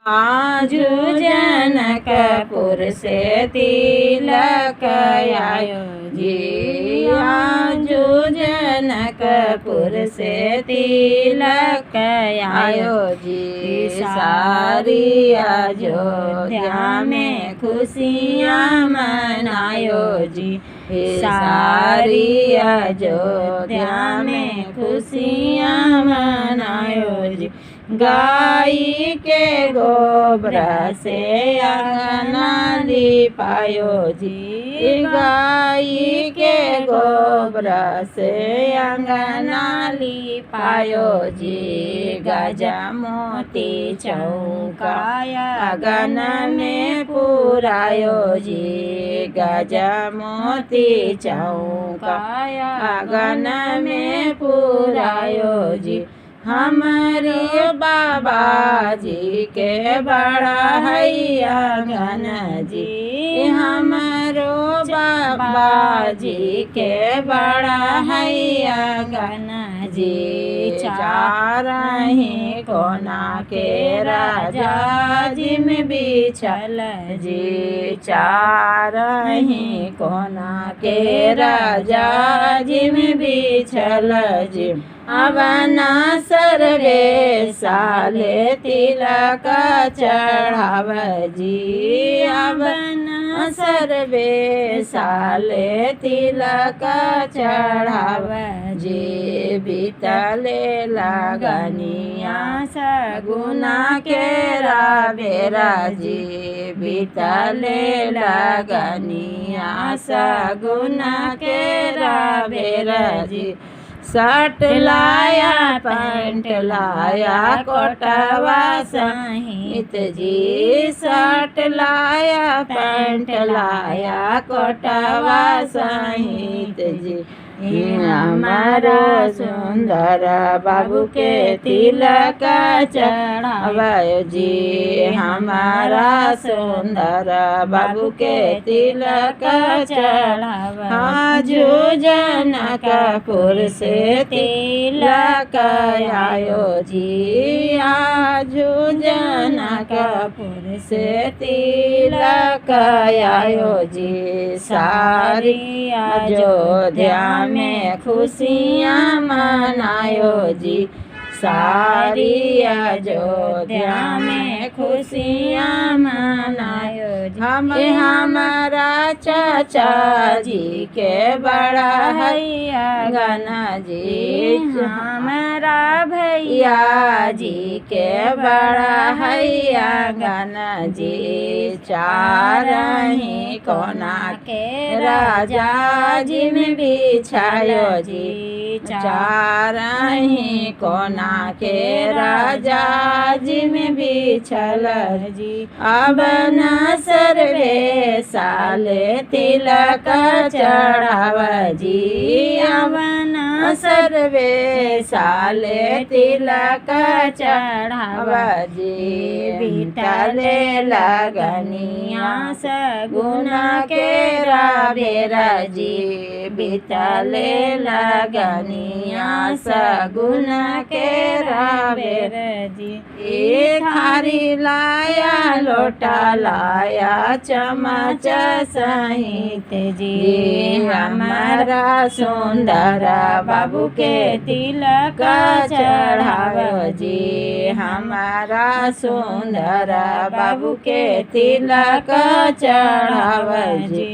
आजू जनकपुर से तिलक आयो जी। आजू जनकपुर से तिलक आयो जी। सारी अयोध्या में खुशियाँ मनायो जी। सारी अयोध्या में खुशियाँ मनायो जी। गाय के गोबर से अंगना लिपायो जी। गाय के गोबर से अंगना लिपायो जी। गजा मोती चौकाया अगन में पुरायो जी। गजा मोती चौकाया अगन में पुरायो जी। हमारे बाबा जी के बड़ा है आंगन जी। हमारो बाबा जी के बड़ा है आंगन जी। चार ही कोना के राजा जी में बिछल जी। चार ही कोना के राजा जी में बिछल जी। अब न सर्वे साले तिलक चढ़ाव जी। अब न सर्वे साले तिलक चढ़ाव जी। बीतले लगनिया सगुना के राबेरा जी। बीतले लगनिया सगुना के राबेरा जी। शर्ट लाया पैंट लाया कोटवा सहित जी। शर्ट लाया पैंट लाया कोटवा सहित जी। हमारा सुंदर बाबू के तिलक चढ़ावो जी। हमारा सुंदर बाबू के तिलक चढ़ावो। आजू जनकपुर से तिलक आयो जी। आजू जनकपुर से तिलक आयो जी। सारी अयोध्या में खुशियाँ मनायो जी। सारी अयोध्या में खुशियाँ मनायो जी। हमारा चाचा जी के बड़ा हैया गना जी। हमारा भैया जी के बड़ा हैया गना जी। चार ही कोना के राजा जी में बिछायो जी। चार ही कोना के राजा जी में बिछल जी। अब न सर्वे साले तिलक चढ़ाव जी। अब न सर्वे साले तिलक चढ़ाव जी। बीतले लगनिया सगुना के राबेरा जी। बीतले लगनिया सगुना के राबेरा जी। एक थारी लाया लोटा लाया चम्मच सहित जी। हमारा सुंदर बाबू के तिलक चढ़ावो जी। हमारा सुंदर बाबू के तिलक चढ़ावो जी।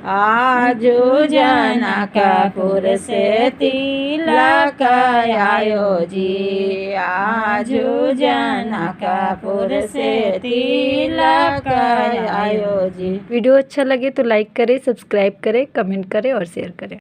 आजू जनकपुर से तिलक आयो जी। आजू जनकपुर से तिलक आयो जी। वीडियो अच्छा लगे तो लाइक करें, सब्सक्राइब करें, कमेंट करें और शेयर करें।